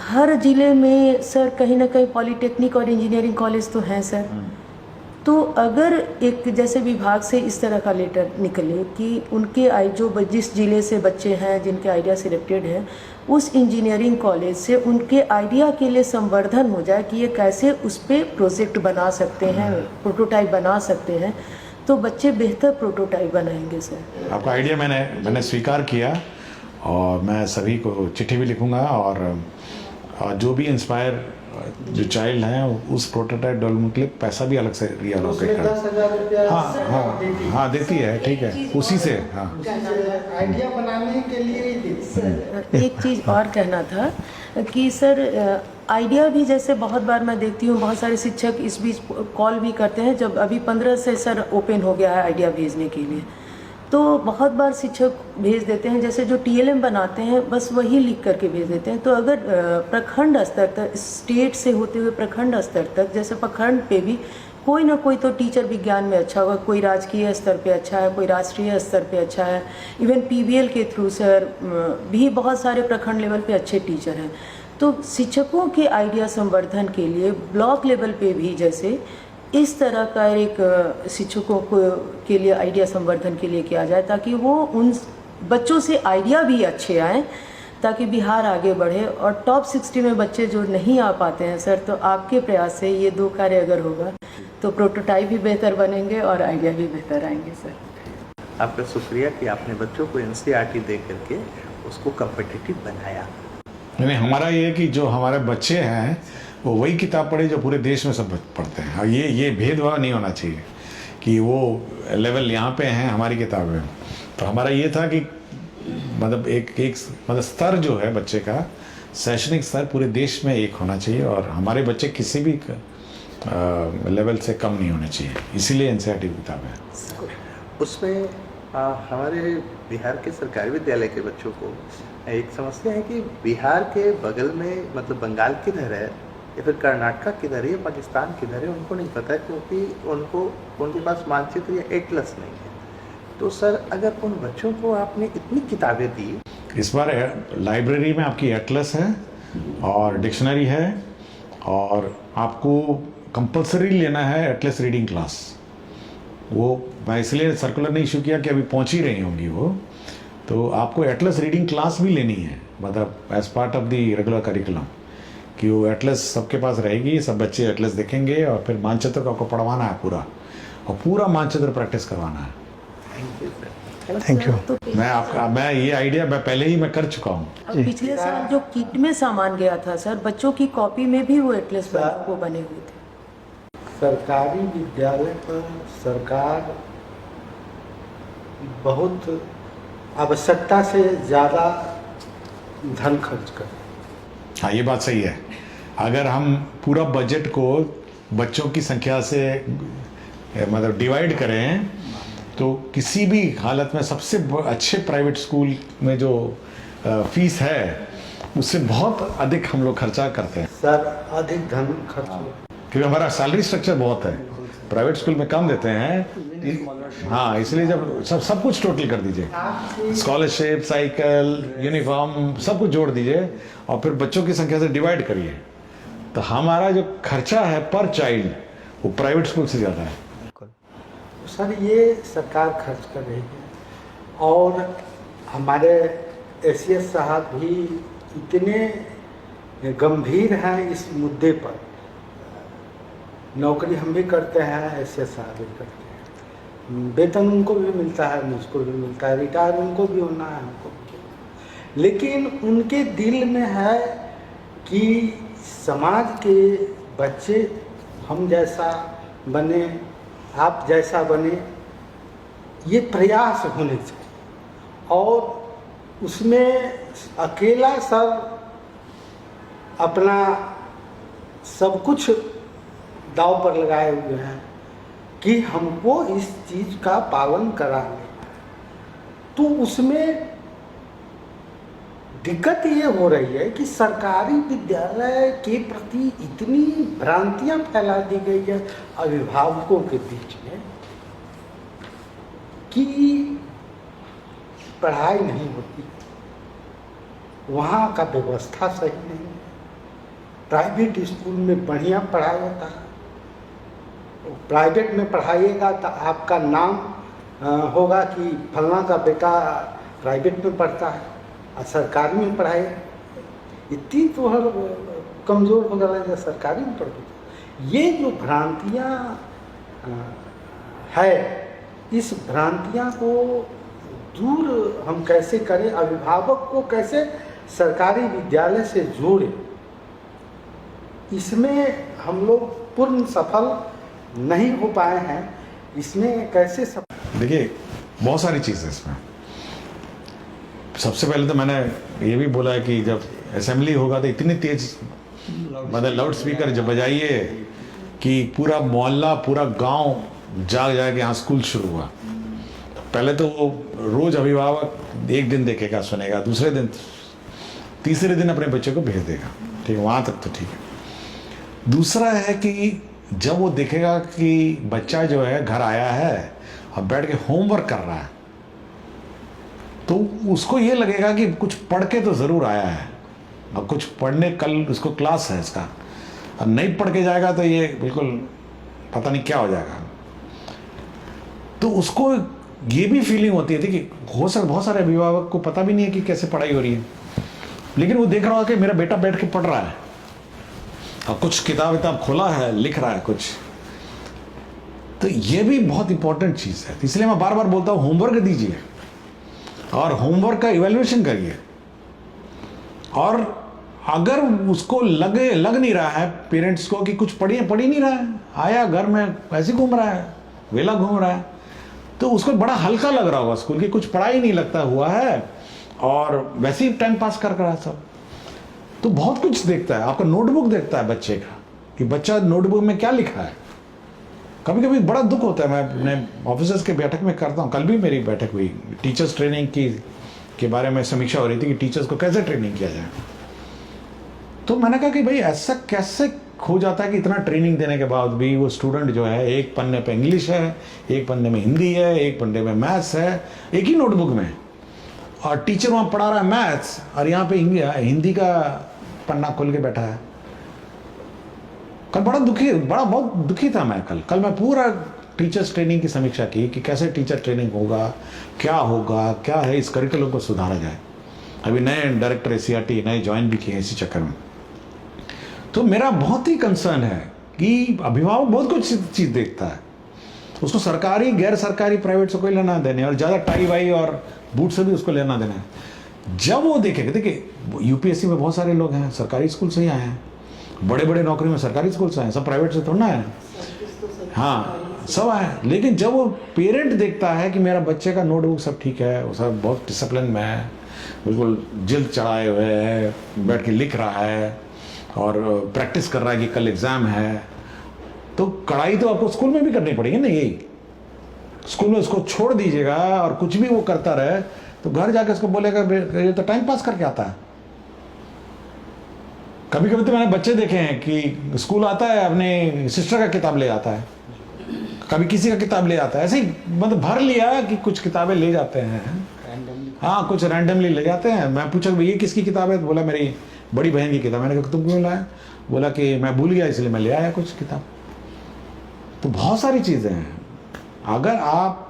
S4: हर जिले में सर कहीं ना कहीं पॉलिटेक्निक और इंजीनियरिंग कॉलेज तो हैं सर। तो अगर एक जैसे विभाग से इस तरह का लेटर निकले कि उनके जिस जिले से बच्चे हैं जिनके आइडिया सिलेक्टेड हैं, उस इंजीनियरिंग कॉलेज से उनके आइडिया के लिए संवर्धन हो जाए कि ये कैसे उस पर प्रोजेक्ट बना सकते हैं, प्रोटोटाइप बना सकते हैं, तो बच्चे बेहतर प्रोटोटाइप बनाएंगे सर।
S3: आपका आइडिया मैंने स्वीकार किया और मैं सभी को चिट्ठी भी लिखूंगा और जो भी इंस्पायर जो चाइल्ड हैं उस प्रोटोटाइप डेवलपमेंट के लिए पैसा भी अलग से रिएलोकेट कर
S5: 10,000 रुपया
S3: हाँ देती है, ठीक है, उसी से। हाँ,
S5: आइडिया बनाने के लिए ही देती है।
S4: एक चीज़ और कहना था कि सर आइडिया भी जैसे बहुत बार मैं देखती हूँ बहुत सारे शिक्षक इस बीच कॉल भी करते हैं, जब अभी 15 से सर ओपन हो गया है आइडिया भेजने के लिए, तो बहुत बार शिक्षक भेज देते हैं जैसे जो TLM बनाते हैं बस वही लिख करके भेज देते हैं। तो अगर प्रखंड स्तर तक, स्टेट से होते हुए प्रखंड स्तर तक, जैसे प्रखंड पे भी कोई ना कोई तो टीचर विज्ञान में अच्छा होगा, कोई राजकीय स्तर पे अच्छा है, कोई राष्ट्रीय स्तर पे अच्छा है, इवन PBL के थ्रू सर भी बहुत सारे प्रखंड लेवल पे अच्छे टीचर हैं। तो शिक्षकों के आइडिया संवर्धन के लिए ब्लॉक लेवल पे भी जैसे इस तरह का एक शिक्षकों को के लिए आइडिया संवर्धन के लिए किया जाए, ताकि वो उन बच्चों से आइडिया भी अच्छे आएँ, ताकि बिहार आगे बढ़े। और टॉप 60 में बच्चे जो नहीं आ पाते हैं सर, तो आपके प्रयास से ये 2 कार्य अगर होगा तो प्रोटोटाइप भी बेहतर बनेंगे और आइडिया भी बेहतर आएंगे सर।
S7: आपका शुक्रिया कि आपने बच्चों को NCERT दे करके उसको कम्पिटिटिव बनाया।
S3: नहीं, हमारा ये है कि जो हमारे बच्चे हैं वो वही किताब पढ़े जो पूरे देश में सब पढ़ते हैं। और ये भेदभाव नहीं होना चाहिए कि वो लेवल यहाँ पे हैं हमारी किताबें। तो हमारा ये था कि मतलब एक मतलब स्तर जो है बच्चे का, शैक्षणिक स्तर पूरे देश में एक होना चाहिए और हमारे बच्चे किसी भी लेवल से कम नहीं होने चाहिए, इसीलिए NCERT किताब है।
S7: उसमें हमारे बिहार के सरकारी विद्यालय के बच्चों को एक समस्या है कि बिहार के बगल में मतलब बंगाल किधर है या फिर कर्नाटका किधर है या पाकिस्तान किधर है, उनको नहीं पता, क्योंकि उनके पास मानचित्र या एटलस नहीं है। तो सर अगर उन बच्चों को आपने इतनी किताबें दी,
S3: इस बार लाइब्रेरी में आपकी एटलस है और डिक्शनरी है और आपको कंपलसरी लेना है एटलस रीडिंग क्लास। वो मैं इसलिए सर्कुलर ने इशू किया कि अभी पहुंच ही रही होंगी वो, तो आपको एटलस रीडिंग क्लास भी लेनी है, मतलब as part of the regular curriculum, कि वो एटलस सबके पास रहेगी, सब बच्चे एटलस देखेंगे और फिर मानचित्र को आपको पढ़वाना है पूरा, और पूरा मानचित्र प्रैक्टिस करवाना है।
S1: Thank you.
S3: मैं ये आइडिया मैं पहले ही मैं कर चुका हूँ।
S4: पिछले साल जो किट में सामान गया था सर, बच्चों की कॉपी में भी वो एटलस वो बने हुए थे।
S5: सरकारी विद्यालय पर सरकार बहुत आवश्यकता से ज़्यादा धन खर्च करे।
S3: हाँ, ये बात सही है। अगर हम पूरा बजट को बच्चों की संख्या से मतलब डिवाइड करें तो किसी भी हालत में सबसे अच्छे प्राइवेट स्कूल में जो फीस है उससे बहुत अधिक हम लोग खर्चा करते हैं
S5: सर, अधिक धन खर्च,
S3: क्योंकि हमारा सैलरी स्ट्रक्चर बहुत है, प्राइवेट स्कूल में कम देते हैं। हाँ, इसलिए जब सब कुछ टोटल कर दीजिए, स्कॉलरशिप, साइकिल, यूनिफॉर्म, सब कुछ जोड़ दीजिए और फिर बच्चों की संख्या से डिवाइड करिए, तो हमारा जो खर्चा है पर चाइल्ड वो प्राइवेट स्कूल से ज़्यादा है।
S5: सर ये सरकार खर्च कर रही है और हमारे ACS साहब भी इतने गंभीर हैं इस मुद्दे पर। नौकरी हम भी करते हैं, ACS साहब भी करते हैं, वेतन उनको भी मिलता है, मुझको भी मिलता है, रिटायर उनको भी होना है, हमको भी। लेकिन उनके दिल में है कि समाज के बच्चे हम जैसा बने, आप जैसा बने, ये प्रयास होने चाहिए। और उसमें अकेला सर अपना सब कुछ दाव पर लगाए हुए हैं कि हमको इस चीज़ का पालन कराने, तो उसमें दिक्कत ये हो रही है कि सरकारी विद्यालय के प्रति इतनी भ्रांतियां फैला दी गई है अभिभावकों के बीच में कि पढ़ाई नहीं होती, वहाँ का व्यवस्था सही नहीं है। प्राइवेट स्कूल में बढ़िया पढ़ाई होता है, प्राइवेट में पढ़ाइएगा तो आपका नाम होगा कि फलना का बेटा प्राइवेट में पढ़ता है, और सरकारी में पढ़ाए इतनी तो हर कमज़ोर हो गया है सरकारी में पढ़ते। ये जो भ्रांतियाँ है, इस भ्रांतियाँ को दूर हम कैसे करें, अभिभावक को कैसे सरकारी विद्यालय से जोड़ें, इसमें हम लोग पूर्ण सफल नहीं हो पाए हैं। इसमें कैसे
S3: देखिए बहुत सारी चीज़ें इसमें। सबसे पहले तो मैंने ये भी बोला है कि जब असेंबली होगा तो इतनी तेज मतलब लाउड स्पीकर जब बजाइए कि पूरा मोहल्ला पूरा गांव जाग जाए कि यहाँ स्कूल शुरू हुआ। पहले तो वो रोज अभिभावक एक दिन देखेगा सुनेगा, दूसरे दिन तीसरे दिन अपने बच्चे को भेज देगा, ठीक है, वहाँ तक तो ठीक है। दूसरा है कि जब वो देखेगा कि बच्चा जो है घर आया है और बैठ के होमवर्क कर रहा है, तो उसको ये लगेगा कि कुछ पढ़ के तो ज़रूर आया है, और कुछ पढ़ने कल उसको क्लास है इसका, और नहीं पढ़ के जाएगा तो ये बिल्कुल पता नहीं क्या हो जाएगा। तो उसको ये भी फीलिंग होती है कि बहुत सारे अभिभावक को पता भी नहीं है कि कैसे पढ़ाई हो रही है, लेकिन वो देख रहा है कि मेरा बेटा बैठ के पढ़ रहा है और कुछ किताब खोला है, लिख रहा है कुछ। तो ये भी बहुत इंपॉर्टेंट चीज़ है। इसलिए मैं बार बार बोलता हूँ होमवर्क दीजिए और होमवर्क का इवैल्यूएशन करिए, और अगर उसको लग नहीं रहा है पेरेंट्स को कि कुछ पढ़ नहीं रहा है, आया घर में ऐसे घूम रहा है, वेला घूम रहा है, तो उसको बड़ा हल्का लग रहा होगा स्कूल की, कुछ पढ़ाई नहीं लगता हुआ है और वैसे ही टाइम पास कर रहा है सब। तो बहुत कुछ देखता है, आपका नोटबुक देखता है बच्चे का कि बच्चा नोटबुक में क्या लिखा है। कभी कभी बड़ा दुख होता है, मैं अपने ऑफिसर्स के बैठक में करता हूँ, कल भी मेरी बैठक हुई टीचर्स ट्रेनिंग के बारे में समीक्षा हो रही थी कि टीचर्स को कैसे ट्रेनिंग किया जाए। तो मैंने कहा कि भाई ऐसा कैसे हो जाता है कि इतना ट्रेनिंग देने के बाद भी वो स्टूडेंट जो है एक पन्ने पे इंग्लिश है, एक पन्ने में हिंदी है, एक पन्ने में मैथ्स है, एक ही नोटबुक में, और टीचर वहाँ पढ़ा रहा है मैथ्स और यहाँ पे हिंदी का पन्ना खोल के बैठा है। कल बहुत दुखी था मैं। कल मैं पूरा टीचर्स ट्रेनिंग की समीक्षा की कि कैसे टीचर ट्रेनिंग होगा, क्या है, इस करिकुलम को सुधारा जाए। अभी नए डायरेक्टर SCRT नए ज्वाइन भी किए इसी चक्कर में। तो मेरा बहुत ही कंसर्न है कि अभिभावक बहुत कुछ चीज़ देखता है, उसको सरकारी गैर सरकारी प्राइवेट से कोई लेना देने, और ज़्यादा टाई वाई और बूट से भी उसको लेना देना है। जब वो देखेगा, देखिए UPSC में बहुत सारे लोग हैं सरकारी स्कूल से ही आए हैं, बड़े बड़े नौकरी में सरकारी स्कूल से आए, सब प्राइवेट से थोड़ा ना है, हाँ सब आए। लेकिन जब वो पेरेंट देखता है कि मेरा बच्चे का नोटबुक सब ठीक है, वो सब बहुत डिसिप्लिन में है, बिल्कुल जिल्द चढ़ाए हुए है, बैठ के लिख रहा है और प्रैक्टिस कर रहा है कि कल एग्ज़ाम है, तो कड़ाई तो आपको स्कूल में भी करनी पड़ेगी ना। यही स्कूल में उसको छोड़ दीजिएगा और कुछ भी वो करता रहे तो घर जाके उसको बोलेगा ये तो टाइम पास करके आता है। कभी कभी तो मैंने बच्चे देखे हैं कि स्कूल आता है अपने सिस्टर का किताब ले आता है, कभी किसी का किताब ले आता है, ऐसे ही मतलब भर लिया कि कुछ किताबें ले जाते हैं, हाँ कुछ रैंडमली ले जाते हैं। मैं पूछा ये किसकी किताब है, तो बोला मेरी बड़ी बहन की किताब। मैंने कहा तुम क्यों लाया, बोला कि मैं भूल गया इसलिए मैं ले आया कुछ किताब। तो बहुत सारी चीज़ें हैं। अगर आप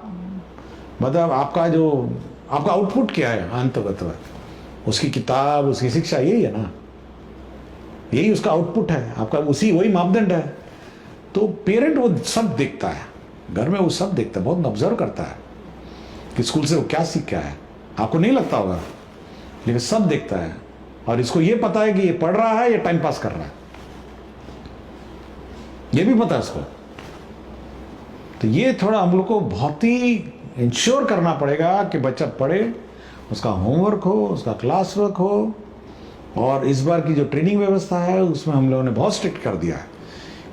S3: मतलब आपका आउटपुट क्या है अंततः, उसकी किताब उसकी शिक्षा यही है ना, यही उसका आउटपुट है आपका, वही मापदंड है। तो पेरेंट वो सब देखता है, घर में वो सब देखता है, बहुत ऑब्जर्व करता है कि स्कूल से वो क्या सीख के आया है। आपको नहीं लगता होगा, लेकिन सब देखता है और इसको ये पता है कि ये पढ़ रहा है या टाइम पास कर रहा है, ये भी पता है इसको। तो ये थोड़ा हम लोग को बहुत ही इंश्योर करना पड़ेगा कि बच्चा पढ़े, उसका होमवर्क हो, उसका क्लास वर्क हो। और इस बार की जो ट्रेनिंग व्यवस्था है उसमें हम लोगों ने बहुत स्ट्रिक्ट कर दिया है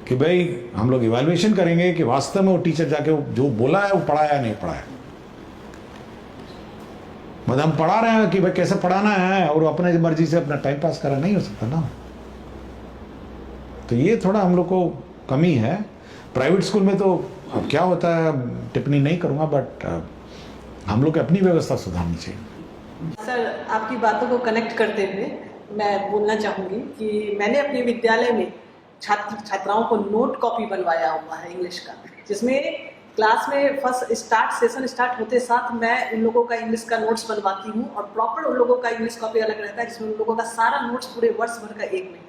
S3: कि भाई हम लोग इवैल्यूएशन करेंगे कि वास्तव में वो टीचर जाके जो बोला है वो पढ़ाया या नहीं पढ़ाया। मतलब हम पढ़ा रहे हैं कि भाई कैसे पढ़ाना है और अपने मर्जी से अपना टाइम पास करा नहीं हो सकता ना। तो ये थोड़ा हम लोग को कमी है। प्राइवेट स्कूल में तो अब क्या होता है टिप्पणी नहीं करूंगा, बट हम लोग की अपनी व्यवस्था सुधारनी चाहिए।
S6: सर, आपकी बातों को कनेक्ट करते हुए मैं बोलना चाहूँगी कि मैंने अपने विद्यालय में छात्राओं को नोट कॉपी बनवाया हुआ है इंग्लिश का, जिसमें क्लास में फर्स्ट सेशन स्टार्ट होते साथ मैं उन लोगों का इंग्लिश का नोट्स बनवाती हूँ और प्रॉपर उन लोगों का इंग्लिश कॉपी अलग रहता है जिसमें उन लोगों का सारा नोट्स पूरे वर्ष भर का एक में है।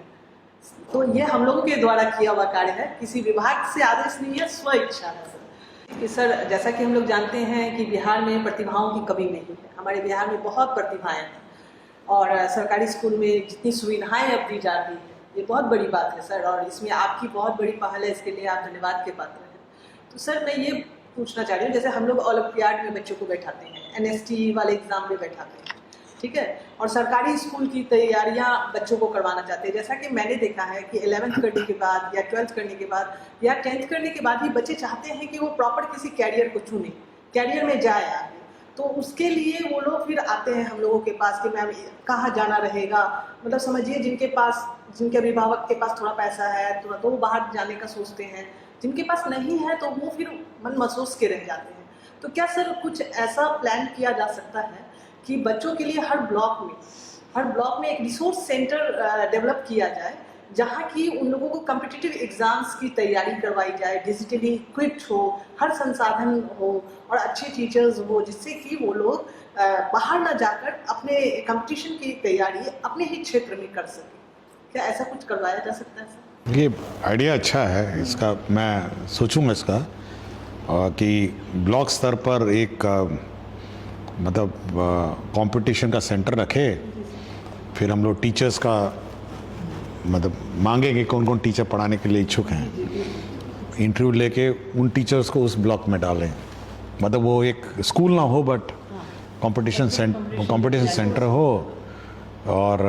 S6: तो ये हम लोगों के द्वारा किया हुआ कार्य है, किसी विभाग से आदेश नहीं है, स्व इच्छा है सर। कि सर, जैसा कि हम लोग जानते हैं कि बिहार में प्रतिभाओं की कमी नहीं है। हमारे बिहार में बहुत प्रतिभाएं हैं और सरकारी स्कूल में जितनी सुविधाएं अब दी जा रही है ये बहुत बड़ी बात है सर, और इसमें आपकी बहुत बड़ी पहल है, इसके लिए आप धन्यवाद के पात्र हैं। तो सर, मैं ये पूछना चाह रही हूँ, जैसे हम लोग ओलंपियाड में बच्चों को बैठाते हैं, NST वाले एग्जाम में बैठाते हैं, ठीक है, और सरकारी स्कूल की तैयारियां बच्चों को करवाना चाहते हैं। जैसा कि मैंने देखा है कि 11th करने के बाद या 12th करने के बाद या 10th करने के बाद ही बच्चे चाहते हैं कि वो प्रॉपर किसी कैरियर को चुने, कैरियर में जाए आगे। तो उसके लिए वो लोग फिर आते हैं हम लोगों के पास कि मैम कहाँ जाना रहेगा। मतलब समझिए जिनके अभिभावक के पास थोड़ा पैसा है तो वो बाहर जाने का सोचते हैं, जिनके पास नहीं है तो वो फिर मन महसूस के रह जाते हैं। तो क्या सर कुछ ऐसा प्लान किया जा सकता है कि बच्चों के लिए हर ब्लॉक में एक रिसोर्स सेंटर डेवलप किया जाए जहाँ की उन लोगों को कॉम्पिटिटिव एग्जाम्स की तैयारी करवाई जाए, डिजिटली इक्विप्ड हो, हर संसाधन हो और अच्छे टीचर्स हो, जिससे कि वो लोग बाहर ना जाकर अपने कंपटीशन की तैयारी अपने ही क्षेत्र में कर सकें। क्या ऐसा कुछ करवाया जा सकता है सर?
S3: ये आइडिया अच्छा है, इसका मैं सोचूंगा इसका कि ब्लॉक स्तर पर एक मतलब कंपटीशन का सेंटर रखे, फिर हम लोग टीचर्स का मतलब मांगेंगे कौन कौन टीचर पढ़ाने के लिए इच्छुक हैं, इंटरव्यू लेके उन टीचर्स को उस ब्लॉक में डालें। मतलब वो एक स्कूल ना हो बट कंपटीशन सेंटर हो। और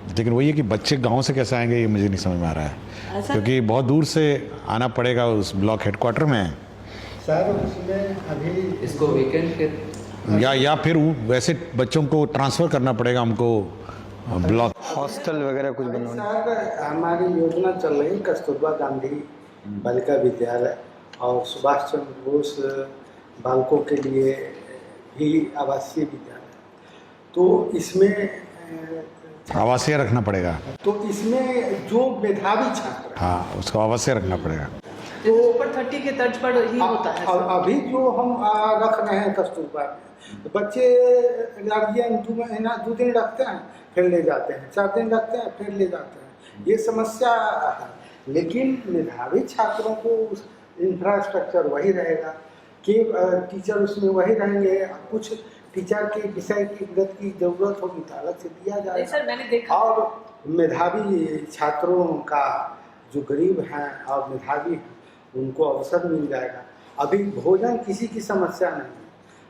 S3: लेकिन वही है कि बच्चे गांव से कैसे आएंगे ये मुझे नहीं समझ में आ रहा है, क्योंकि बहुत दूर से आना पड़ेगा उस ब्लॉक हेडक्वार्टर में।
S5: सर उसमें अभी
S2: इसको वीकेंड के
S3: या फिर वैसे बच्चों को ट्रांसफ़र करना पड़ेगा हमको ब्लॉक।
S1: हॉस्टल वगैरह कुछ बनवाना।
S5: सर हमारी योजना चल रही कस्तूरबा गांधी बालिका विद्यालय और सुभाष चंद्र बोस बालकों के लिए भी आवासीय विद्यालय, तो इसमें
S3: आवासीय रखना पड़ेगा।
S5: तो इसमें जो मेधावी छात्र हैं,
S3: हाँ, उसको आवासीय रखना पड़ेगा।
S6: तो ऊपर 30 के तर्ज पर ही होता है
S5: और
S6: सर।
S5: अभी जो हम रख रहे हैं कस्तूरबा में, तो बच्चे गार्जियन 2 दिन रखते हैं फिर ले जाते हैं, 4 दिन रखते हैं फिर ले जाते हैं, ये समस्या है। लेकिन मेधावी छात्रों को इंफ्रास्ट्रक्चर वही रहेगा कि टीचर उसमें वही रहेंगे। कुछ टीचर के विषय की गत की जरूरत होगी तो अलग से दिया जाएगा।
S6: सर मैंने देखा
S5: और मेधावी छात्रों का जो गरीब हैं और मेधावी हैं उनको अवसर मिल जाएगा। अभी भोजन किसी की समस्या नहीं है।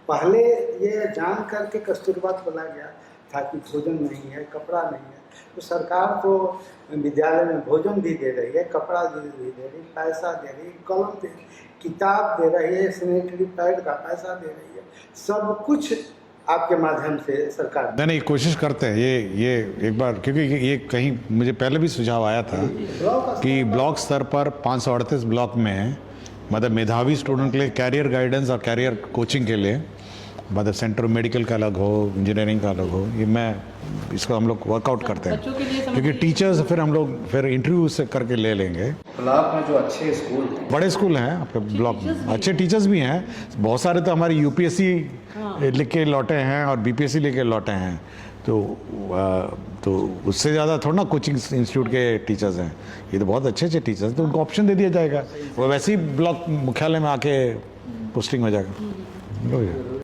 S5: पहले ये जान करके कस्तूरबा खोला गया था कि भोजन नहीं है, कपड़ा नहीं है, तो सरकार तो विद्यालय में भोजन भी दे रही है, कपड़ा भी दे रही है, पैसा दे रही है, कलम दे रही है, किताब दे रही है, सैनिटरी पैड का पैसा दे रही है, सब कुछ आपके माध्यम से सरकार
S3: नहीं कोशिश करते हैं ये एक बार, क्योंकि ये कहीं मुझे पहले भी सुझाव आया था कि ब्लॉक स्तर पर 538 ब्लॉक में मतलब मेधावी स्टूडेंट के लिए कैरियर गाइडेंस और कैरियर कोचिंग के लिए मतलब सेंटर मेडिकल का अलग हो, इंजीनियरिंग का अलग हो, ये मैं इसको हम लोग वर्कआउट करते हैं, क्योंकि टीचर्स फिर हम लोग फिर इंटरव्यू से करके ले लेंगे।
S2: ब्लॉक में जो अच्छे स्कूल हैं,
S3: बड़े स्कूल हैं आपके ब्लॉक में, अच्छे टीचर्स भी हैं बहुत सारे, तो हमारी यूपीएससी लिख के लौटे हैं और बीपीएससी लेके लौटे हैं, तो उससे ज़्यादा थोड़ा ना कोचिंग इंस्टीट्यूट के टीचर्स हैं, ये तो बहुत अच्छे अच्छे टीचर्स हैं, तो उनको ऑप्शन दे दिया जाएगा, वो वैसे ही ब्लॉक मुख्यालय में आके पोस्टिंग हो जाएगा।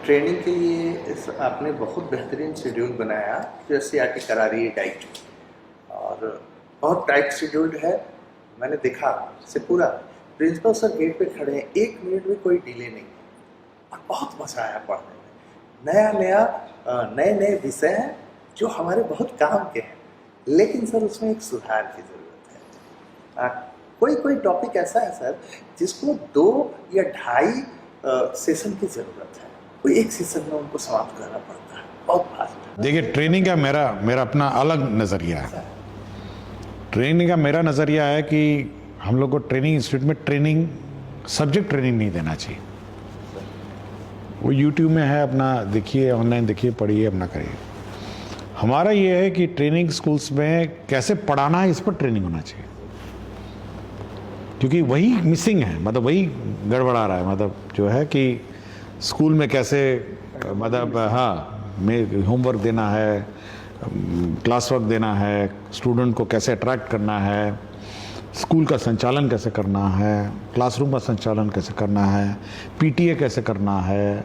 S7: ट्रेनिंग के लिए आपने बहुत बेहतरीन शेड्यूल बनाया जो SCERT करा रही है डाइट, और बहुत टाइट शेड्यूल्ड है। मैंने देखा से पूरा, प्रिंसिपल सर गेट पे खड़े हैं, 1 मिनट में कोई डिले नहीं, और बहुत मज़ा आया पढ़ने में। नए नए विषय हैं जो हमारे बहुत काम के हैं, लेकिन सर उसमें एक सुधार की ज़रूरत है। कोई टॉपिक ऐसा है सर जिसको 2 या 2.5 सेशन की ज़रूरत है, कोई एक सेशन में उनको समाप्त करना पड़ता है, बहुत फास्ट।
S3: देखिए, ट्रेनिंग का मेरा अपना अलग नज़रिया है। ट्रेनिंग का मेरा नज़रिया है कि हम लोग को ट्रेनिंग इंस्टीट्यूट में सब्जेक्ट ट्रेनिंग नहीं देना चाहिए। वो यूट्यूब में है, अपना देखिए, ऑनलाइन देखिए, पढ़िए, अपना करिए। हमारा ये है कि ट्रेनिंग स्कूल्स में कैसे पढ़ाना है, इस पर ट्रेनिंग होना चाहिए, क्योंकि वही मिसिंग है, मतलब वही गड़बड़ा रहा है। मतलब जो है कि स्कूल में कैसे, मतलब हाँ, में होमवर्क देना है, क्लास वर्क देना है, स्टूडेंट को कैसे अट्रैक्ट करना है, स्कूल का संचालन कैसे करना है, क्लासरूम का संचालन कैसे करना है, PTA कैसे करना है।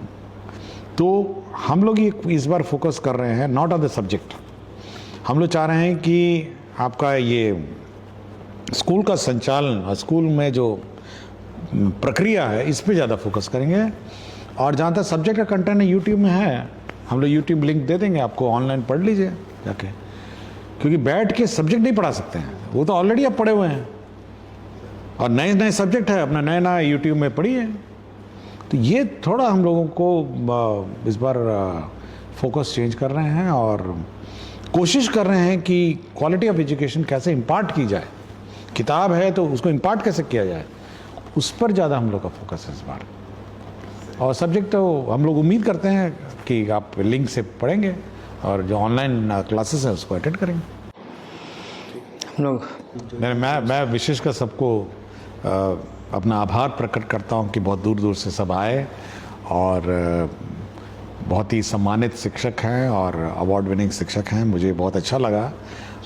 S3: तो हम लोग ये इस बार फोकस कर रहे हैं नॉट ऑन द सब्जेक्ट। हम लोग चाह रहे हैं कि आपका ये स्कूल का संचालन और स्कूल में जो प्रक्रिया है, इस पे ज़्यादा फोकस करेंगे। और जहाँ तक सब्जेक्ट का कंटेंट है, यूट्यूब में है, हम लोग यूट्यूब लिंक दे देंगे आपको, ऑनलाइन पढ़ लीजिए जाके, क्योंकि बैठ के सब्जेक्ट नहीं पढ़ा सकते हैं, वो तो ऑलरेडी आप पढ़े हुए हैं, और नए नए सब्जेक्ट है, अपना नया नया यूट्यूब में पढ़िए। तो ये थोड़ा हम लोगों को इस बार फोकस चेंज कर रहे हैं, और कोशिश कर रहे हैं कि क्वालिटी ऑफ एजुकेशन कैसे इम्पार्ट की जाए। किताब है तो उसको इम्पार्ट कैसे किया जाए, उस पर ज़्यादा हम लोग का फोकस है इस बार। और सब्जेक्ट तो हम लोग उम्मीद करते हैं कि आप लिंक से पढ़ेंगे, और जो ऑनलाइन क्लासेस है उसको अटेंड करेंगे।
S1: हम लोग
S3: मैं विशेषकर सबको अपना आभार प्रकट करता हूं कि बहुत दूर दूर से सब आए, और बहुत ही सम्मानित शिक्षक हैं और अवार्ड विनिंग शिक्षक हैं। मुझे बहुत अच्छा लगा,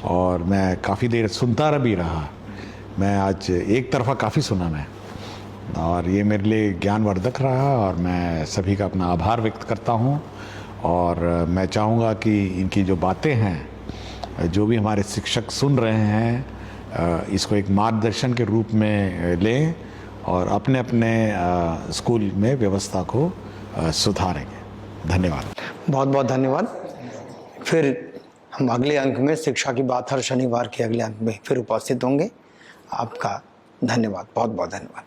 S3: और मैं काफ़ी देर सुनता भी रहा। मैं आज एक तरफा काफ़ी सुना मैं, और ये मेरे लिए ज्ञानवर्धक रहा, और मैं सभी का अपना आभार व्यक्त करता हूँ। और मैं चाहूँगा कि इनकी जो बातें हैं, जो भी हमारे शिक्षक सुन रहे हैं, इसको एक मार्गदर्शन के रूप में लें, और अपने अपने स्कूल में व्यवस्था को सुधारेंगे। धन्यवाद,
S1: बहुत बहुत धन्यवाद। फिर हम अगले अंक में शिक्षा की बात हर शनिवार के अगले अंक में फिर उपस्थित होंगे। आपका धन्यवाद, बहुत बहुत धन्यवाद।